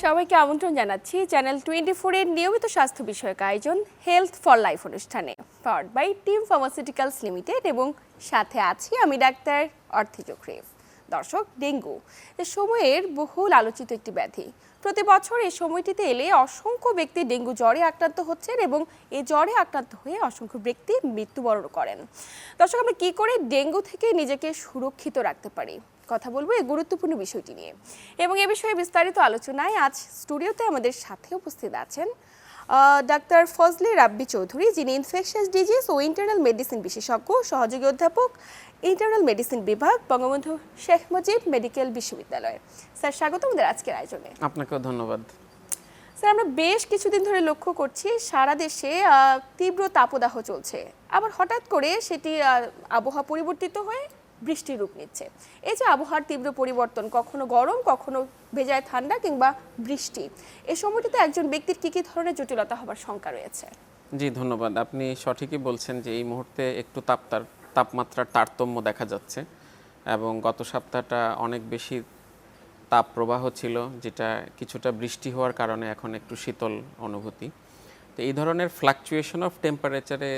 সবাইকে আমন্ত্রণ জানাচ্ছি চ্যানেল 24 এর নিয়মিত স্বাস্থ্য বিষয়ক আয়োজন হেলথ ফর লাইফ অনুষ্ঠানে, powered by Team Pharmaceuticals Limited, এবং সাথে আছি আমি ডাক্তার অর্থি চক্রী। দর্শক, ডেঙ্গু সময়ের বহুল আলোচিত একটি ব্যাধি। প্রতি বছর এই সময়টিতে এলে অসংখ্য ব্যক্তি ডেঙ্গু জ্বরে আক্রান্ত হচ্ছেন এবং এই জ্বরে আক্রান্ত হয়ে অসংখ্য ব্যক্তি মৃত্যুবরণ করেন। দর্শক, আমরা কি করে ডেঙ্গু থেকে নিজেকে সুরক্ষিত রাখতে পারি, কথা বলবো এই গুরুত্বপূর্ণ বিষয়টি নিয়ে। এবং এ বিষয়ে বিস্তারিত আলোচনায় আজ স্টুডিওতে আমাদের সাথে উপস্থিত আছেন ডাক্তার ফজলে রাব্বি চৌধুরী, যিনি ইনফেকশাস ডিজিজ ও ইন্টারনাল মেডিসিন বিশেষজ্ঞ, সহযোগী অধ্যাপক, ইন্টারনাল মেডিসিন বিভাগ, বঙ্গবন্ধু শেখ মুজিব মেডিকেল বিশ্ববিদ্যালয়। স্যার, স্বাগত আমাদের আজকের আয়োজনে। আপনাকেও ধন্যবাদ। স্যার, আমরা বেশ কিছুদিন ধরে লক্ষ্য করছি সারা দেশে তীব্র তাপদাহ চলছে, আবার হঠাৎ করে সেটি আবহাওয়া পরিবর্তিত হয়ে বৃষ্টির রূপ নিচ্ছে। এই যে আবহাওয়ার তীব্র পরিবর্তন, কখনো গরম, কখনো ভেজায় ঠান্ডা কিংবা বৃষ্টি, এই সময়টিতে একজন ব্যক্তির কি কি ধরনের জটিলতা হবার শঙ্কা রয়েছে? জি, ধন্যবাদ। আপনি সঠিকই বলছেন যে এই মুহূর্তে একটু তাপমাত্রার তারতম্য দেখা যাচ্ছে, এবং গত সপ্তাহটা অনেক বেশি তাপ প্রবাহ ছিল, যেটা কিছুটা বৃষ্টি হওয়ার কারণে এখন একটু শীতল অনুভূতি। তো এই ধরনের ফ্লাকচুয়েশন অফ টেম্পারেচারে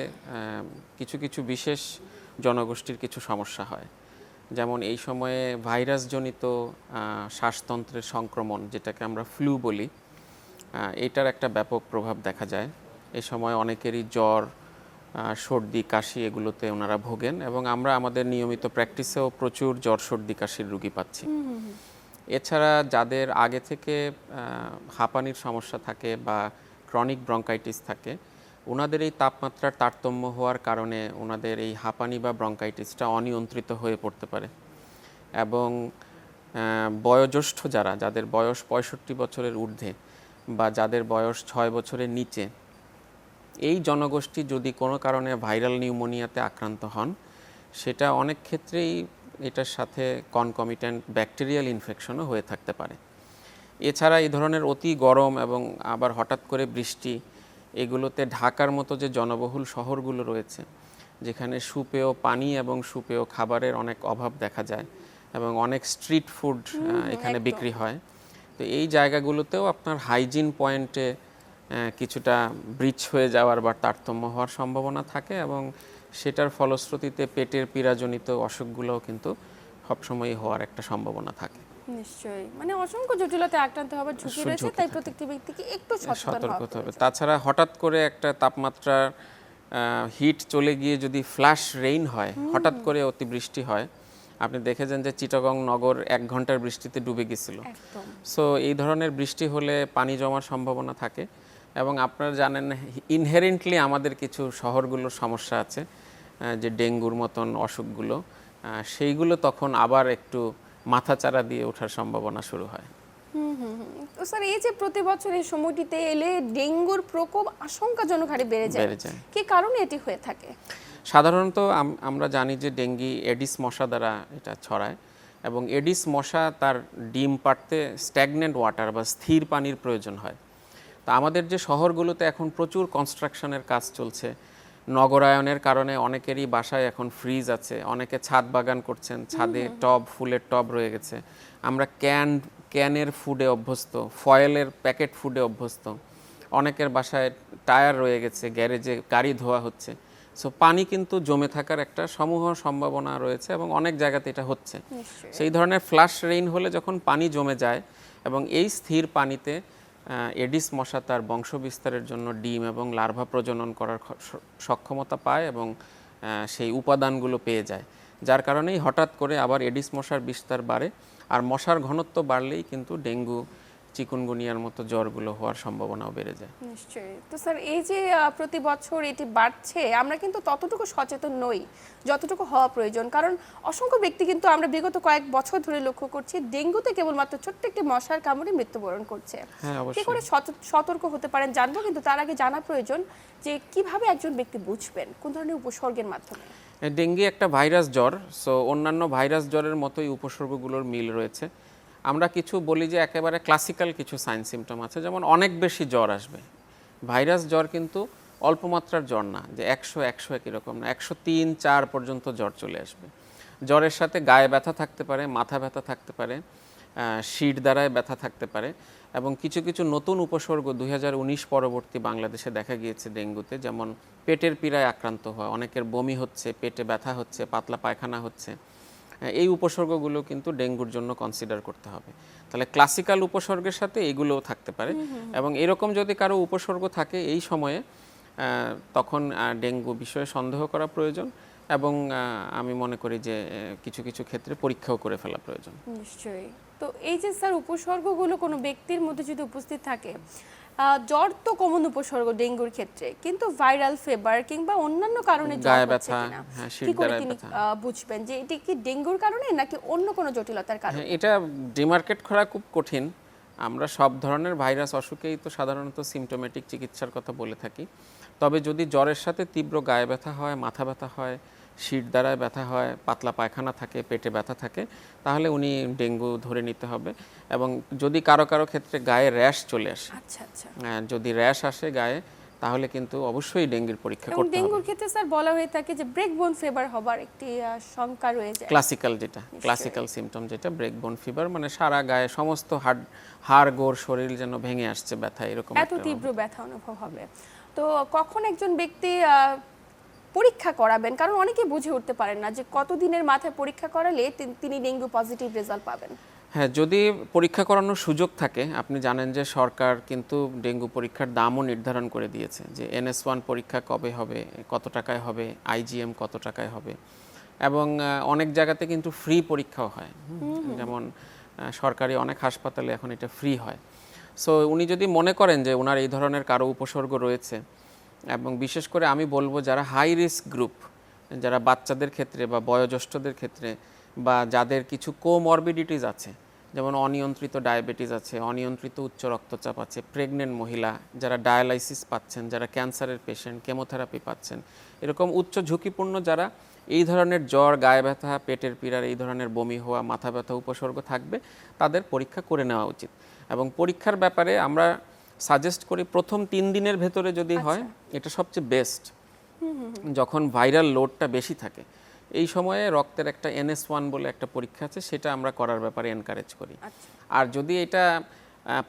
কিছু কিছু বিশেষ জনগোষ্ঠীর কিছু সমস্যা হয়। যেমন এই সময়ে ভাইরাসজনিত শ্বাসতন্ত্রের সংক্রমণ, যেটাকে আমরা ফ্লু বলি, এটার একটা ব্যাপক প্রভাব দেখা যায়। এই সময় অনেকেরই জ্বর, সর্দি, কাশি এগুলোতে ওনারা ভোগেন, এবং আমরা আমাদের নিয়মিত প্র্যাকটিসেও প্রচুর জ্বর, সর্দি, কাশির রুগী পাচ্ছি। এছাড়া যাদের আগে থেকে হাঁপানির সমস্যা থাকে বা ক্রনিক ব্রঙ্কাইটিস থাকে, ওনাদের এই তাপমাত্রার তারতম্য হওয়ার কারণে ওনাদের এই হাঁপানি বা ব্রঙ্কাইটিসটা অনিয়ন্ত্রিত হয়ে পড়তে পারে। এবং বয়োজ্যেষ্ঠ যাদের বয়স 65 বছরের ঊর্ধ্বে বা যাদের বয়স 6 বছরের নিচে, এই জনগোষ্ঠী যদি কোনো কারণে ভাইরাল নিউমোনিয়াতে আক্রান্ত হন, সেটা অনেক ক্ষেত্রেই এটার সাথে কনকমিট্যান্ট ব্যাকটেরিয়াল ইনফেকশনও হয়ে থাকতে পারে। এছাড়া এই ধরনের অতি গরম এবং আবার হঠাৎ করে বৃষ্টি, এগুলোতে ঢাকার মতো যে জনবহুল শহরগুলো রয়েছে, যেখানে সুপেয় পানি এবং সুপেয় খাবারের অনেক অভাব দেখা যায়, এবং অনেক স্ট্রিট ফুড এখানে বিক্রি হয়। তো এই জায়গাগুলোতেও আপনার হাইজিন পয়েন্টে কিছুটা ব্রিচ হয়ে যাওয়ার বা তারতম্য হওয়ার সম্ভাবনা থাকে, এবং সেটার ফলশ্রুতিতে পেটের পীড়াজনিত অসুখগুলোও কিন্তু সবসময়ই হওয়ার একটা সম্ভাবনা থাকে। নিশ্চয়ই, মানে অসংখ্য জটিলতায় আক্রান্ত হওয়ার ঝুঁকি রয়েছে, তাই প্রত্যেকটি ব্যক্তিকে একটু সতর্ক হতে হবে। তাছাড়া হঠাৎ করে একটা তাপমাত্রার হিট চলে গিয়ে যদি ফ্ল্যাশ রেইন হয়, হঠাৎ করে অতিবৃষ্টি হয়, আপনি দেখেছেন যে চিটাগং নগর 1 ঘন্টার বৃষ্টিতে ডুবে গেছিল। সো এই ধরনের বৃষ্টি হলে পানি জমার সম্ভাবনা থাকে, এবং আপনারা জানেন ইনহেরেন্টলি আমাদের কিছু শহরগুলোর সমস্যা আছে, যে ডেঙ্গুর মতন অসুখগুলো, সেইগুলো তখন আবার একটু মাথাচাড়া দিয়ে ওঠার সম্ভাবনা শুরু হয়। তো স্যার, এই যে প্রতি বছর এই সময়টিতে এলে ডেঙ্গুর প্রকোপ আশঙ্কাজনক হারে বেড়ে যায়, কি কারণে এটি হয়ে থাকে? সাধারণত আমরা জানি যে ডেঙ্গি এডিস মশা দ্বারা এটা ছড়ায়, এবং এডিস মশা তার ডিম পাড়তে স্ট্যাগনেন্ট ওয়াটার বা স্থির পানির প্রয়োজন হয়। তা আমাদের যে শহরগুলোতে এখন প্রচুর কনস্ট্রাকশনের কাজ চলছে, নগরায়নের কারণে অনেকেরই বাসায় এখন ফ্রিজ আছে, অনেকে ছাদ বাগান করছেন, ছাদে ফুলের টব রয়ে গেছে। আমরা ক্যানের ফুডে অভ্যস্ত, ফয়েলের প্যাকেট ফুডে অভ্যস্ত, অনেকের বাসায় টায়ার রয়ে গেছে, গ্যারেজে গাড়ি ধোয়া হচ্ছে। সো পানি কিন্তু জমে থাকার একটা সমূহ সম্ভাবনা রয়েছে, এবং অনেক জায়গাতে এটা হচ্ছে। সেই ধরনের ফ্লাশ রেইন হলে যখন পানি জমে যায়, এবং এই স্থির পানিতে এডিস মশা তার বংশ বিস্তারের জন্য ডিম এবং লার্ভা প্রজনন করার সক্ষমতা পায়, এবং সেই উপাদানগুলো পেয়ে যায়, যার কারণেই হঠাৎ করে আবার এডিস মশার বিস্তার বাড়ে। আর মশার ঘনত্ব বাড়লেই কিন্তু ডেঙ্গু, চিকুনগুনিয়ার মতো জ্বরগুলো হওয়ার সম্ভাবনাও বেড়ে যায়। নিশ্চয়ই। তো স্যার, এই যে প্রতি বছর এটি বাড়ছে, আমরা কিন্তু ততটুকু সচেতন নই যতটুকু হওয়া প্রয়োজন, কারণ অসংখ্য ব্যক্তি কিন্তু আমরা বিগত কয়েক বছর ধরে লক্ষ্য করছি ডেঙ্গুতে কেবলমাত্র ছোট্ট একটি মশার কামড়ে মৃত্যুবরণ করছে। কি করে সতর্ক হতে পারেন জানবো, কিন্তু তার আগে জানা প্রয়োজন যে কিভাবে একজন ব্যক্তি বুঝবেন কোন ধরনের উপসর্গের মাধ্যমে। ডেঙ্গি একটা ভাইরাস জ্বর, সো অন্যান্য ভাইরাস জ্বরের মতোই উপসর্গগুলোর মিল রয়েছে। আমরা কিছু বলি যে একেবারে ক্লাসিক্যাল কিছু সাইন সিমটম আছে, যেমন অনেক বেশি জ্বর আসবে। ভাইরাস জ্বর কিন্তু অল্প মাত্রার জ্বর না, যে 100 এরকম না, 103-4 পর্যন্ত জ্বর চলে আসবে। জ্বরের সাথে গায়ে ব্যথা থাকতে পারে, মাথা ব্যথা থাকতে পারে, শির দ্বারায় ব্যথা থাকতে পারে, এবং কিছু কিছু নতুন উপসর্গ 2019 পরবর্তী বাংলাদেশে দেখা গিয়েছে ডেঙ্গুতে, যেমন পেটের পীড়ায় আক্রান্ত হওয়া, অনেকের বমি হচ্ছে, পেটে ব্যথা হচ্ছে, পাতলা পায়খানা হচ্ছে। এই উপসর্গগুলো কিন্তু ডেঙ্গুর জন্য কনসিডার করতে হবে। তাহলে ক্লাসিক্যাল উপসর্গের সাথে এগুলোও থাকতে পারে, এবং এরকম যদি কারো উপসর্গ থাকে এই সময়ে তখন ডেঙ্গু বিষয়ে সন্দেহ করা প্রয়োজন, এবং আমি মনে করি যে কিছু কিছু ক্ষেত্রে পরীক্ষাও করে ফেলা প্রয়োজন। নিশ্চয়ই। তো এই যে স্যার উপসর্গগুলো কোনো ব্যক্তির মধ্যে যদি উপস্থিত থাকে, জ্বর তো কমন উপসর্গ ডেঙ্গুর ক্ষেত্রে, কিন্তু ভাইরাল ফিভার কিংবা অন্যান্য কারণে জ্বর গায়ে হচ্ছে ব্যথা, কিনা হ্যাঁ, কি করে শীতদাঁড়ায় তিনি ব্যথা। বুঝবেন যে এটি কি ডেঙ্গুর কারণে নাকি অন্য কোনো জটিলতার কারণে? হ্যাঁ, এটা ডিমার্কেট করা খুব কঠিন। আমরা সব ধরনের ভাইরাস অসুখেই তো সাধারণত সিমটোমেটিক চিকিৎসার কথা বলে থাকি। তবে যদি জ্বরের সাথে তীব্র গায়ে ব্যথা হয়, মাথা ব্যথা হয়, শিরদাঁড়ায় ব্যথা হয়, পাতলা পায়খানা থাকে, পেটে ব্যথা থাকে, তাহলে উনি ডেঙ্গু ধরে নিতে হবে। এবং যদি কারো কারো ক্ষেত্রে গায়ে র্যাশ চলে আসে, আচ্ছা আচ্ছা। যদি র্যাশ আসে গায়ে, তাহলে কিন্তু অবশ্যই ডেঙ্গুর পরীক্ষা এবং করতে হবে। ডেঙ্গুর ক্ষেত্রে স্যার বলা হয়ে থাকে যে ব্রেক বোন ফিভার হবার একটি শঙ্কা রয়ে যায়। ক্লাসিক্যাল সিমটম যেটা ব্রেক বোন ফিভার, মানে সারা গায়ে সমস্ত হাড় গোড় শরীর যেন ভেঙে আসছে ব্যথা, এরকম এত তীব্র ব্যথা অনুভব হবে। তো কখন একজন ব্যক্তি পরীক্ষা করাবেন, কারণ অনেকে বুঝে উঠতে পারেন না যে কতদিনের মাথায় পরীক্ষা করালে তিনি ডেঙ্গু পজিটিভ রেজাল্ট পাবেন? হ্যাঁ, যদি পরীক্ষা করানোর সুযোগ থাকে, আপনি জানেন যে সরকার কিন্তু ডেঙ্গু পরীক্ষার দামও নির্ধারণ করে দিয়েছে, যে NS1 পরীক্ষা কবে হবে, কত টাকায় হবে, IgM কত টাকায় হবে, এবং অনেক জায়গাতে কিন্তু ফ্রি পরীক্ষাও হয়। যেমন সরকারি অনেক হাসপাতালে এখন এটা ফ্রি হয়। সো উনি যদি মনে করেন যে ওনার এই ধরনের কারো উপসর্গ রয়েছে, এবং বিশেষ করে আমি বলবো যারা হাই রিস্ক গ্রুপ, যারা বাচ্চাদের ক্ষেত্রে বা বয়োজ্যেষ্ঠদের ক্ষেত্রে, বা যাদের কিছু কোমরবিডিটিস আছে, যেমন অনিয়ন্ত্রিত ডায়াবেটিস আছে, অনিয়ন্ত্রিত উচ্চ রক্তচাপ আছে, প্রেগনেন্ট মহিলা, যারা ডায়ালাইসিস পাচ্ছেন, যারা ক্যান্সারের পেশেন্ট, কেমোথেরাপি পাচ্ছেন, এরকম উচ্চ ঝুঁকিপূর্ণ যারা এই ধরনের জ্বর, গায়ে ব্যথা, পেটের পীড়ার এই ধরনের বমি হওয়া, মাথা ব্যথা উপসর্গ থাকবে, তাদের পরীক্ষা করে নেওয়া উচিত। এবং পরীক্ষার ব্যাপারে আমরা সাজেস্ট করি প্রথম 3 দিনের ভেতরে যদি হয়, এটা সবচেয়ে বেস্ট। যখন ভাইরাল লোডটা বেশি থাকে, এই সময়ে রক্তের একটা NS1 বলে একটা পরীক্ষা আছে, সেটা আমরা করার ব্যাপারে এনকারেজ করি। আর যদি এটা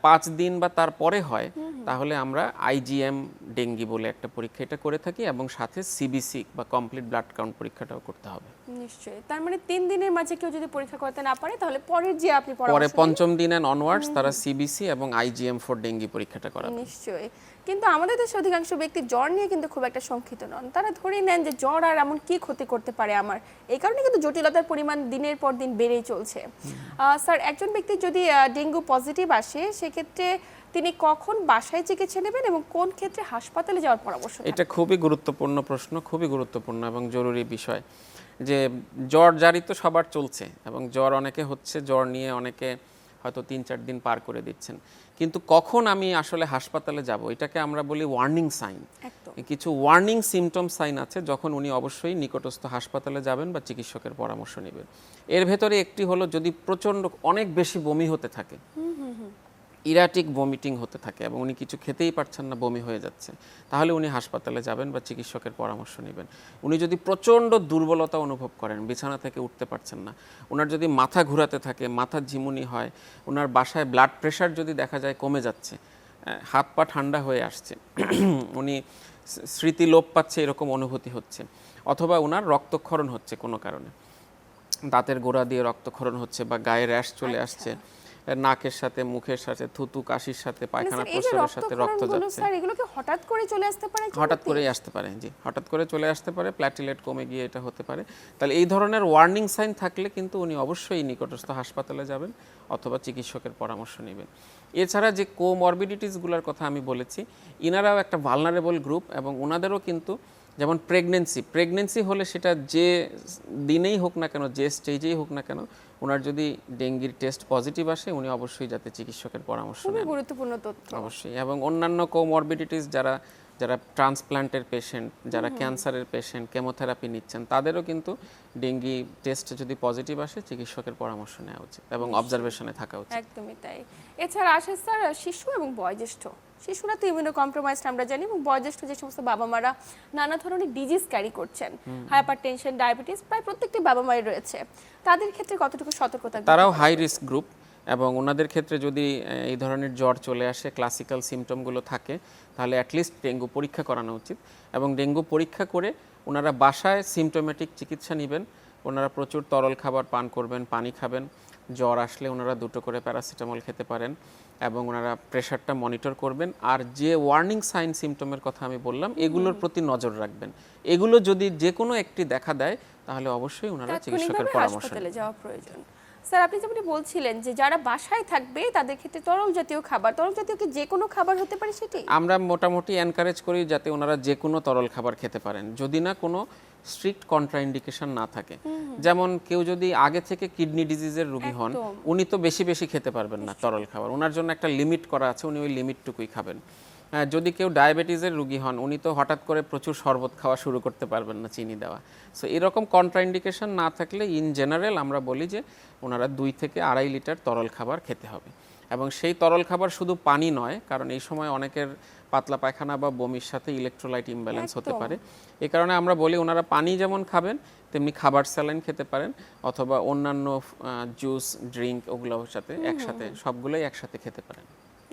5 দিন বা তারপরে হয়, তাহলে আমরা IgM ডেঙ্গি বলে একটা পরীক্ষা এটা করে থাকি, এবং সাথে CBC বা কমপ্লিট ব্লাড কাউন্ট পরীক্ষাটাও করতে হবে। নিশ্চয়ই। তার মানে 3 দিনের মাঝে কেউ যদি পরীক্ষা করতে না পারে, তাহলে পরের যে আপনি পরে পরামর্শ 5ম দিন এন্ড অনওয়ার্ডস তারা CBC এবং IgM ফর ডেঙ্গি পরীক্ষাটা করাবে। নিশ্চয়ই। কিন্তু আমাদের দেশে অধিকাংশ ব্যক্তি জ্বর নিয়ে কিন্তু খুব একটা শঙ্কিত নন। তারা ধরে নেন যে জ্বর আর এমন কি ক্ষতি করতে পারে আমার, এই কারণে কিন্তু জটিলতার পরিমাণ দিনের পর দিন বেড়েই চলছে। স্যার, একজন ব্যক্তি যদি ডেঙ্গু পজিটিভ আসে, সেক্ষেত্রে তিনি কখন বাসায় চিকিৎসা নেবেন এবং কোন ক্ষেত্রে হাসপাতালে যাওয়ার পরামর্শ দেন? এটা খুবই গুরুত্বপূর্ণ প্রশ্ন, খুবই গুরুত্বপূর্ণ এবং জরুরি বিষয়। যে জ্বর জারি তো সবার চলছে, এবং জ্বর অনেকে হচ্ছে, জ্বর নিয়ে অনেকে হয়তো 3-4 দিন পার করে দিচ্ছেন, কিন্তু কখন আমি আসলে হাসপাতালে যাব, এটাকে আমরা বলি ওয়ার্নিং সাইন। কিছু ওয়ার্নিং সিমটম সাইন আছে, যখন উনি অবশ্যই নিকটস্থ হাসপাতালে যাবেন বা চিকিৎসকের পরামর্শ নেবেন। এর ভেতরে একটি হলো যদি প্রচণ্ড অনেক বেশি বমি হতে থাকে, ইরাটিক ভমিটিং হতে থাকে, এবং উনি কিছু খেতেই পারছেন না, বমি হয়ে যাচ্ছে, তাহলে উনি হাসপাতালে যাবেন বা চিকিৎসকের পরামর্শ নেবেন। উনি যদি প্রচণ্ড দুর্বলতা অনুভব করেন, বিছানা থেকে উঠতে পারছেন না, ওনার যদি মাথা ঘোরাতে থাকে, মাথার ঝিমুনি হয়, ওনার বাসায় ব্লাড প্রেশার যদি দেখা যায় কমে যাচ্ছে, হাত পা ঠান্ডা হয়ে আসছে, উনি স্মৃতি লোপ পাচ্ছে এরকম অনুভূতি হচ্ছে, অথবা ওনার রক্তক্ষরণ হচ্ছে কোনো কারণে, দাঁতের গোড়া দিয়ে রক্তক্ষরণ হচ্ছে, বা গায়ে র্যাশ চলে আসছে, নাকের সাথে, মুখের সাথে, থুতু কাশির সাথে, পায়খানা প্রস্রাবের সাথে রক্ত যাচ্ছে, স্যার এগুলো কি হঠাৎ করে চলে আসতে পারে? হঠাৎ করেই আসতে পারে, জি, হঠাৎ করে চলে আসতে পারে, প্ল্যাটিলেট কমে গিয়ে এটা হতে পারে। তাহলে এই ধরনের ওয়ার্নিং সাইন থাকলে কিন্তু উনি অবশ্যই নিকটস্থ হাসপাতালে যাবেন অথবা চিকিৎসকের পরামর্শ নেবেন। এছাড়া যে কোমরবিডিটিসগুলোর কথা আমি বলেছি, ইনারাও একটা ভালনারেবল গ্রুপ, এবং ওনাদেরও কিন্তু যেমন প্রেগনেন্সি হলে সেটা যে দিনেই হোক না কেন, যে স্টেজেই হোক না কেন, ওনার যদি ডেঙ্গির টেস্ট পজিটিভ আসে, উনি অবশ্যই যাতে চিকিৎসকের পরামর্শ খুবই নেন, গুরুত্বপূর্ণ তথ্য। অবশ্যই। এবং অন্যান্য কোমরবিডিটিস যারা ট্রান্সপ্লান্টের পেশেন্ট, যারা ক্যান্সারের পেশেন্ট, কেমোথেরাপি নিচ্ছেন, তাদেরও কিন্তু ডেঙ্গি টেস্ট যদি পজিটিভ আসে, চিকিৎসকের পরামর্শ নেওয়া উচিত এবং অবজারভেশনে থাকা উচিত। একদমই তাই। এছাড়া আসে স্যার শিশু এবং বয়োজ্যেষ্ঠ। শিশুরা তো ইমিউনো কম্প্রোমাইজড আমরা জানি, এবং বয়োজ্যেষ্ঠ যে সমস্ত বাবা মারা নানা ধরনের ডিজিজ ক্যারি করছেন, হাইপারটেনশন, ডায়াবেটিস, প্রায় প্রত্যেকটি বাবা মায়ের রয়েছে, তাদের ক্ষেত্রে কতটুকু সতর্কতা? তারাও হাই রিস্ক গ্রুপ, এবং ওনাদের ক্ষেত্রে যদি এই ধরনের জ্বর চলে আসে, ক্লাসিক্যাল সিমটমগুলো থাকে, তাহলে অ্যাটলিস্ট ডেঙ্গু পরীক্ষা করানো উচিত। এবং ডেঙ্গু পরীক্ষা করে ওনারা বাসায় সিমটোমেটিক চিকিৎসা নেবেন। ওনারা প্রচুর তরল খাবার পান করবেন, পানি খাবেন। জ্বর আসলে ওনারা 2 করে প্যারাসিটামল খেতে পারেন এবং ওনারা প্রেশারটা মনিটর করবেন। আর যে ওয়ার্নিং সাইন সিমটমের কথা আমি বললাম, এগুলোর প্রতি নজর রাখবেন। এগুলো যদি যে কোনো একটি দেখা দেয়, তাহলে অবশ্যই ওনারা চিকিৎসকের পরামর্শ হাসপাতালে নেবেন। যাওয়া প্রয়োজন। স্যার, আপনি যেমন বলছিলেন যে যারা বাসায় থাকবে তাদের ক্ষেত্রে তরল জাতীয় খাবার, তরল জাতীয় কি যে কোনো খাবার হতে পারে সেটি? আমরা মোটামুটি এনকারেজ করি যাতে ওনারা যে কোনো তরল খাবার খেতে পারেন, যদি না কোনো স্ট্রিক্ট কন্ট্রাইন্ডিকেশন না থাকে। যেমন কেউ যদি আগে থেকে কিডনি ডিজিজের রোগী হন, একদম। উনি তো বেশি বেশি খেতে পারবেন না তরল খাবার, ওনার জন্য একটা লিমিট করা আছে, উনি ওই লিমিটটুকুই খাবেন। যদি কেউ ডায়াবেটিসের রোগী হন, উনি তো হঠাৎ করে প্রচুর শরবত খাওয়া শুরু করতে পারবেন না, চিনি দেওয়া। সো এরকম কন্ট্রাইন্ডিকেশন না থাকলে ইন জেনারেল আমরা বলি যে ওনারা 2 থেকে 2.5 লিটার তরল খাবার খেতে হবে। এবং সেই তরল খাবার শুধু পানি নয়, কারণ এই সময় অনেকের পাতলা পায়খানা বা বমির সাথে ইলেকট্রোলাইট ইমব্যালেন্স হতে একদম। পারে। এই কারণে আমরা বলি ওনারা পানি যেমন খাবেন, তেমনি খাবার স্যালাইন খেতে পারেন, অথবা অন্যান্য জুস, ড্রিঙ্ক ওগুলোর সাথে একসাথে, সবগুলোই একসাথে খেতে পারেন।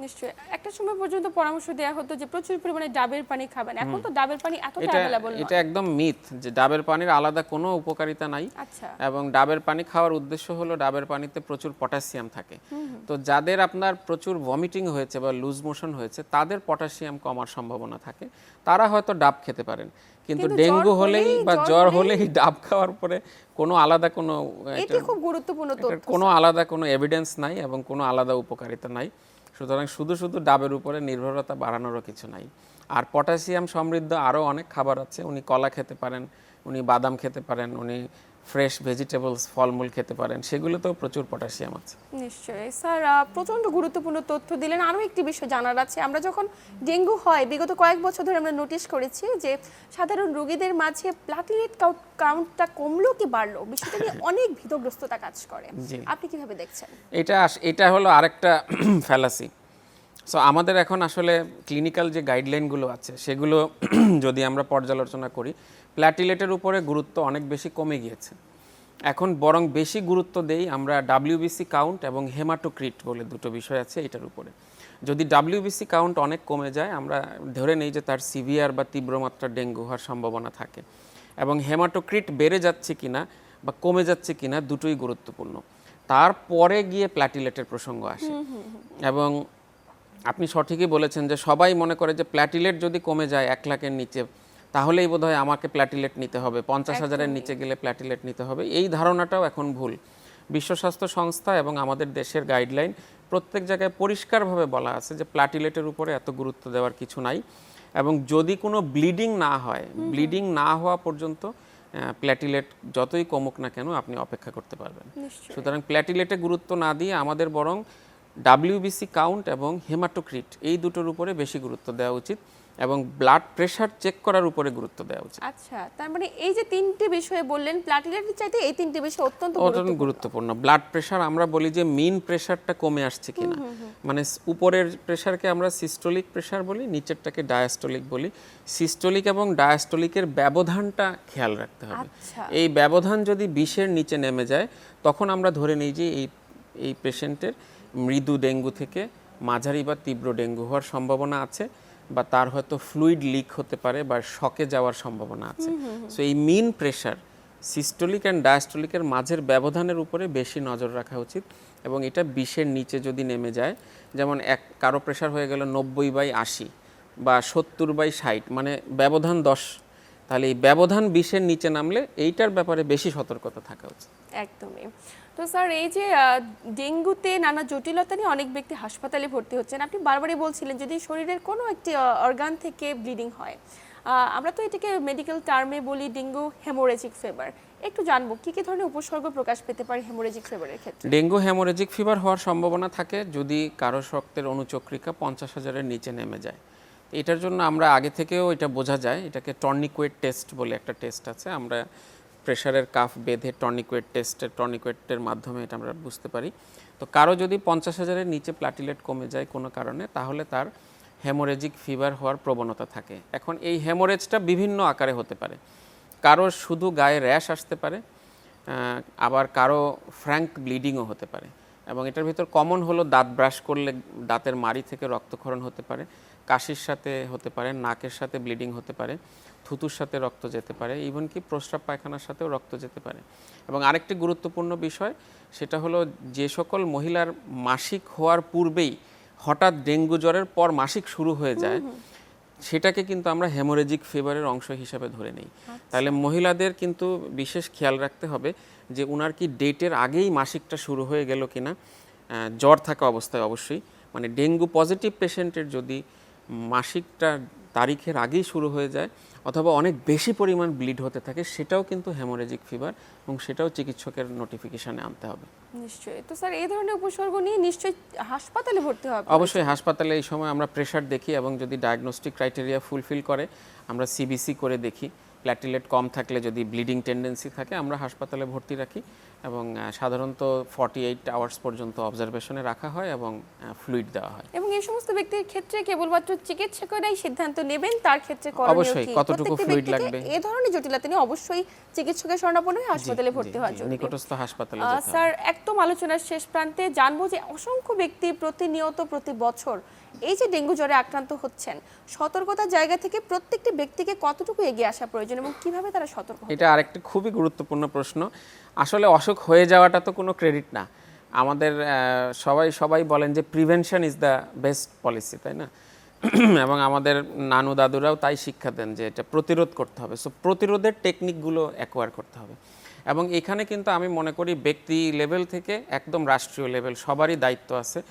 নিশ্চয়ই। একটা সময় পর্যন্ত পরামর্শ দেওয়া হতো যে প্রচুর পরিমাণে ডাবের পানি খাবেন, এখন তো ডাবের পানি এতটা এটা অ্যাভেলেবল এটা একদম মিথ যে ডাবের পানির আলাদা কোনো উপকারিতা নাই। আচ্ছা। এবং ডাবের পানি খাওয়ার উদ্দেশ্য হলো ডাবের পানিতে প্রচুর পটাশিয়াম থাকে। তো যাদের আপনার প্রচুর ভমিটিং হয়েছে বা লুজ মোশন হয়েছে, তাদের পটাশিয়াম কমার সম্ভাবনা থাকে, তারা হয়তো ডাব খেতে পারেন। কিন্তু কিন্তু ডেঙ্গু জ্বর হলেই হলেই- বা জ্বর জ্বর হলেই- হলেই ডাব খাওয়ার পরে কোনো আলাদা কোনো এটি খুব গুরুত্বপূর্ণ এটার তথ্য। কোনো আলাদা কোনো এভিডেন্স নাই এবং কোনো আলাদা উপকারিতা নাই। সুতরাং শুধু শুধু ডাবের উপরে নির্ভরতা বাড়ানোরও কিছু নাই। আর পটাশিয়াম সমৃদ্ধ আরও অনেক খাবার আছে। উনি কলা খেতে পারেন, উনি বাদাম খেতে পারেন, উনি ফ্রেশ ভেজিটেবলস, ফলমূল খেতে পারেন, সেগুলোতেও প্রচুর পটাশিয়াম আছে। নিশ্চয়ই স্যার, প্রচন্ড গুরুত্বপূর্ণ তথ্য দিলেন। আরও একটি বিষয় জানার আছে, আমরা যখন ডেঙ্গু হয় বিগত কয়েক বছর ধরে আমরা নোটিশ করেছি যে সাধারণ রোগীদের মাঝে প্লাটিলেট কাউন্টটা কমলো কি বাড়লো, বিষয়টা নিয়ে অনেক ভীতগ্রস্ততা কাজ করে। জি। আপনি কিভাবে দেখছেন? এটা হলো আরেকটা ফ্যালাসি। সো আমাদের এখন আসলে ক্লিনিক্যাল যে গাইডলাইনগুলো আছে সেগুলো যদি আমরা পর্যালোচনা করি, প্ল্যাটিলেটের উপরে গুরুত্ব অনেক বেশি কমে গিয়েছে। এখন বরং বেশি গুরুত্ব দেই আমরা WBC কাউন্ট এবং হেমাটোক্রিট বলে 2টো বিষয় আছে এটার উপরে। যদি WBC কাউন্ট অনেক কমে যায়, আমরা ধরে নেই যে তার সিভিয়ার বা তীব্র মাত্রার ডেঙ্গু হওয়ার সম্ভাবনা থাকে। এবং হেমাটোক্রিট বেড়ে যাচ্ছে কিনা বা কমে যাচ্ছে কিনা, দুটোই গুরুত্বপূর্ণ। তারপরে গিয়ে প্ল্যাটিলেটের প্রসঙ্গ আসে। এবং আপনি সঠিকই বলেছেন যে সবাই মনে করে যে প্ল্যাটিলেট যদি কমে যায় 1 লাখের নিচে, তাহলেই বোধহয় আমাকে প্ল্যাটিলেট নিতে হবে, 50,000-এর নিচে গেলে প্ল্যাটিলেট নিতে হবে। এই ধারণাটাও এখন ভুল। বিশ্ব স্বাস্থ্য সংস্থা এবং আমাদের দেশের গাইডলাইন প্রত্যেক জায়গায় পরিষ্কারভাবে বলা আছে যে প্ল্যাটিলেটের উপরে এত গুরুত্ব দেওয়ার কিছু নাই। এবং যদি কোনো ব্লিডিং না হয়, ব্লিডিং না হওয়া পর্যন্ত প্ল্যাটিলেট যতই কমুক না কেন আপনি অপেক্ষা করতে পারবেন। নিশ্চয়ই। সুতরাং প্ল্যাটিলেটে গুরুত্ব না দিয়ে আমাদের বরং WBC কাউন্ট এবং হেমাটোক্রিট এই দুটোর উপরে বেশি গুরুত্ব দেওয়া উচিত এবং ব্লাড প্রেশার চেক করার উপরে গুরুত্ব দেওয়া উচিত। আচ্ছা, তার মানে এই যে 3টে বিষয়ে বললেন, প্লাটিলেটের চাইতে এই 3টে বিষয় অত্যন্ত অত্যন্ত গুরুত্বপূর্ণ। ব্লাড প্রেশার আমরা বলি যে মিন প্রেশারটা কমে আসছে কিনা, মানে উপরের প্রেশারকে আমরা সিস্টোলিক প্রেশার বলি, নিচেরটাকে ডায়াস্টোলিক বলি। সিস্টোলিক এবং ডায়াস্টোলিকের ব্যবধানটা খেয়াল রাখতে হবে। আচ্ছা। এই ব্যবধান যদি 20-এর নিচে নেমে যায়, তখন আমরা ধরে নিই যে এই পেশেন্টের মৃদু ডেঙ্গু থেকে মাঝারি বা তীব্র ডেঙ্গু হওয়ার সম্ভাবনা আছে, বা তার হয়তো ফ্লুইড লিক হতে পারে বা শকে যাওয়ার সম্ভাবনা আছে। সো এই মিন প্রেশার সিস্টোলিক অ্যান্ড ডায়াস্টোলিকের মাঝের ব্যবধানের উপরে বেশি নজর রাখা উচিত। এবং এটা 20-এর নিচে যদি নেমে যায়, যেমন কারো প্রেশার হয়ে গেল 90/80 বা 70/60, মানে ব্যবধান 10, তাহলে এই ব্যবধান 20-এর নিচে নামলে এইটার ব্যাপারে বেশি সতর্কতা থাকা উচিত। একদমই। তো স্যার, এই যে ডেঙ্গুতে নানা জটিলতা নিয়ে অনেক ব্যক্তি হাসপাতালে ভর্তি হচ্ছেন, আপনি বারবারই বলছিলেন যদি শরীরের কোনো একটি অর্গান থেকে ব্লিডিং হয়, আমরা তো এটাকে মেডিকেল টার্মে বলি ডেঙ্গু হেমোরেজিক ফিভার। একটু জানবো কি কি ধরনের উপসর্গ প্রকাশ পেতে পারে হেমোরেজিক ফিভারের ক্ষেত্রে? ডেঙ্গু হেমোরেজিক ফিভার হওয়ার সম্ভাবনা থাকে যদি কারো রক্তের অনুচক্রিকা 50,000-এর নিচে নেমে যায়। এটার জন্য আমরা আগে থেকেও এটা বোঝা যায়, এটাকে টর্নিকুয়েট টেস্ট বলে একটা টেস্ট আছে। আমরা প্রেশারের কাফ বেঁধে টর্নিকুয়েটের মাধ্যমে এটা আমরা বুঝতে পারি। তো কারো যদি 50,000-এর নিচে প্লাটিলেট কমে যায় কোনো কারণে, তাহলে তার হেমোরেজিক ফিভার হওয়ার প্রবণতা থাকে। এখন এই হেমোরেজটা বিভিন্ন আকারে হতে পারে। কারো শুধু গায়ে র্যাশ আসতে পারে, আবার কারো ফ্র্যাঙ্ক ব্লিডিংও হতে পারে। এবং এটার ভিতর কমন হলো দাঁত ব্রাশ করলে দাঁতের মাড়ি থেকে রক্তক্ষরণ হতে পারে, কাশির সাথে হতে পারে, নাকের সাথে ব্লিডিং হতে পারে, থুতুর সাথে রক্ত যেতে পারে, ইভেন কি প্রস্রাব পায়খানার সাথেও রক্ত যেতে পারে। এবং আরেকটি গুরুত্বপূর্ণ বিষয় সেটা হলো যে সকল মহিলার মাসিক হওয়ার পূর্বেই হঠাৎ ডেঙ্গু জ্বরের পর মাসিক শুরু হয়ে যায়, সেটাকে কিন্তু আমরা হেমোরেজিক ফিভারের অংশ হিসাবে ধরে নিই। তাহলে মহিলাদের কিন্তু বিশেষ খেয়াল রাখতে হবে যে উনার কি ডেটের আগেই মাসিকটা শুরু হয়ে গেল কিনা, জ্বর থাকা অবস্থায় অবশ্যই, মানে ডেঙ্গু পজিটিভ পেশেন্টের যদি মাসিকটা তারিখের আগেই শুরু হয়ে যায় অথবা অনেক বেশি পরিমাণ ব্লিড হতে থাকে, সেটাও কিন্তু হেমোরেজিক ফিভার এবং সেটাও চিকিৎসকের নোটিফিকেশনে আনতে হবে। নিশ্চয়ই। তো স্যার এই ধরনের উপসর্গ নিয়ে নিশ্চয়ই হাসপাতালে ভর্তি হবে? অবশ্যই হাসপাতালে এই সময় আমরা প্রেশার দেখি এবং যদি ডায়াগনস্টিক ক্রাইটেরিয়া ফুলফিল করে আমরা সিবিসি করে দেখি। প্ল্যাটিলেট কম থাকলে, যদি ব্লিডিং টেন্ডেন্সি থাকে, আমরা হাসপাতালে ভর্তি রাখি এবং সাধারণত 48 আওয়ার্স পর্যন্ত অবজারভেশনে রাখা হয় এবং ফ্লুইড দেওয়া হয়। এবং এই সমস্ত ব্যক্তির ক্ষেত্রে কেবলমাত্র চিকিৎসকেরাই সিদ্ধান্ত নেবেন তার ক্ষেত্রে করণীয় কি? অবশ্যই কতটুকু ফ্লুইড লাগবে এই ধরনের জটিলতা নিয়ে অবশ্যই চিকিৎসকের শরণাপন্ন হয়ে হাসপাতালে ভর্তি হওয়া জরুরি। নিকটস্থ হাসপাতালে যেতে হবে। স্যার একদম আলোচনার শেষ প্রান্তে জানবো যে অসংখ্য ব্যক্তি প্রতিনিয়ত প্রতি বছর এই যে ডেঙ্গু জ্বরে আক্রান্ত হচ্ছেন, সতর্কতার জায়গা থেকে প্রত্যেকটি ব্যক্তিকে কতটুকু এগিয়ে আসা প্রয়োজন এবং কিভাবে তারা সতর্ক হবে? এটা আরেকটি খুবই গুরুত্বপূর্ণ প্রশ্ন। আসলে অসুখ হয়ে যাওয়াটা তো কোনো ক্রেডিট না। আমাদের সবাই বলেন যে prevention is the best policy, তাই না? এবং আমাদের নানু দাদুরাও তাই শিক্ষা দেন যে এটা প্রতিরোধ করতে হবে। সো প্রতিরোধের টেকনিকগুলো অ্যাকোয়ার করতে হবে। এবং এখানে কিন্তু আমি মনে করি ব্যক্তি লেভেল থেকে একদম রাষ্ট্রীয় লেভেল সবারই দায়িত্ব আছে।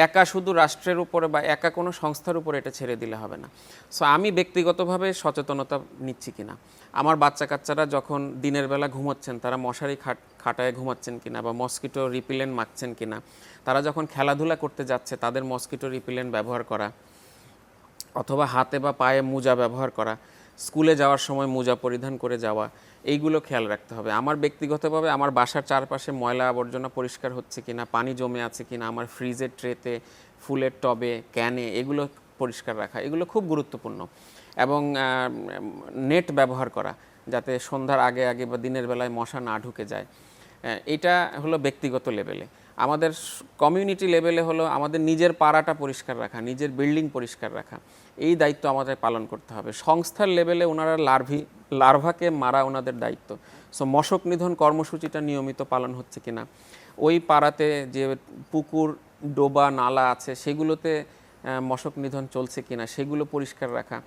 একা শুধু রাষ্ট্রের উপরে বা একা কোনো সংস্থার উপরে এটা ছেড়ে দিলে হবে না। সো আমি ব্যক্তিগতভাবে সচেতনতা নিচ্ছি কিনা, আমার বাচ্চা কাচ্চারা যখন দিনের বেলা ঘুমাচ্ছেন তারা মশারি খাটায় ঘুমাচ্ছেন কিনা বা মসকিটো রিপিলেন্ট মাখছেন কিনা, তারা যখন খেলাধুলা করতে যাচ্ছে তাদের মসকিটো রিপিলেন্ট ব্যবহার করা অথবা হাতে বা পায়ে মোজা ব্যবহার করা, স্কুলে যাওয়ার সময় মোজা পরিধান করে যাওয়া, এইগুলো খেয়াল রাখতে হবে। আমার ব্যক্তিগতভাবে আমার বাসার চারপাশে ময়লা আবর্জনা পরিষ্কার হচ্ছে কিনা, পানি জমে আছে কিনা, আমার ফ্রিজের ট্রেতে, ফুলের টবে, ক্যানে, এগুলো পরিষ্কার রাখা, এগুলো খুব গুরুত্বপূর্ণ। এবং নেট ব্যবহার করা যাতে সন্ধ্যার আগে আগে বা দিনের বেলায় মশা না ঢুকে যায়, এটা হলো ব্যক্তিগত লেভেলে। আমাদের কমিউনিটি লেভেলে হলো আমাদের নিজের পাড়াটা পরিষ্কার রাখা, নিজের বিল্ডিং পরিষ্কার রাখা, এই দায়িত্ব আমাদের পালন করতে হবে। সংস্থার লেভেলে ওনারা লার্ভাকে মারা ওনাদের দায়িত্ব। সো মশক নিধন কর্মসূচিটা নিয়মিত পালন হচ্ছে কিনা, ওই পাড়াতে যে পুকুর, ডোবা, নালা আছে সেগুলোতে মশক নিধন চলছে কিনা সেগুলো পরিষ্কার রাখা,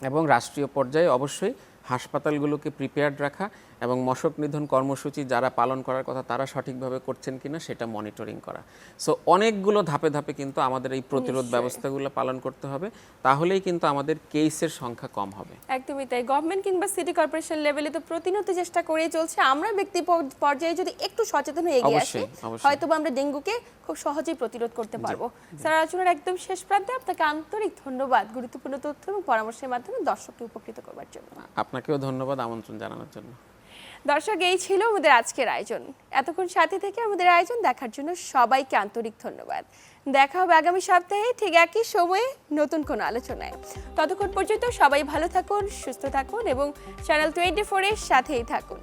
এবং রাষ্ট্রীয় পর্যায়ে অবশ্যই হাসপাতালগুলোকে প্রিপেয়ার্ড রাখা এবং মশক নিধন কর্মসূচি যারা পালন করার কথা তারা সঠিকভাবে করছেন কিনা সেটা মনিটরিং করা। সো অনেকগুলো ধাপে ধাপে কিন্তু আমাদের এই প্রতিরোধ ব্যবস্থাগুলো পালন করতে হবে, তাহলেই কিন্তু আমাদের কেসের সংখ্যা কম হবে। একদমই তাই। গভর্নমেন্ট কিংবা সিটি কর্পোরেশন লেভেলে তো প্রতিনিয়ত চেষ্টা করেই চলছে। আমরা ব্যক্তি পর্যায়ে যদি একটু সচেতন হয়ে এগিয়ে আসি, হয়তো আমরা ডেঙ্গুকে খুব সহজেই প্রতিরোধ করতে পারবো। স্যার, আলোচনার একদম শেষ প্রান্তে আপনাকে আন্তরিক ধন্যবাদ গুরুত্বপূর্ণ তথ্য এবং পরামর্শের মাধ্যমে দর্শককে উপকৃত করবার জন্য। আপনাকেও ধন্যবাদ আমন্ত্রণ জানানোর জন্য। দর্শক, এই ছিল আমাদের আজকের আয়োজন। এতক্ষণ সাথে থেকে আমাদের আয়োজন দেখার জন্য সবাইকে আন্তরিক ধন্যবাদ। দেখা হবে আগামী সপ্তাহে ঠিক একই সময়ে নতুন কোনো আলোচনায়। ততক্ষণ পর্যন্ত সবাই ভালো থাকুন, সুস্থ থাকুন এবং চ্যানেল 24 এর সাথেই থাকুন।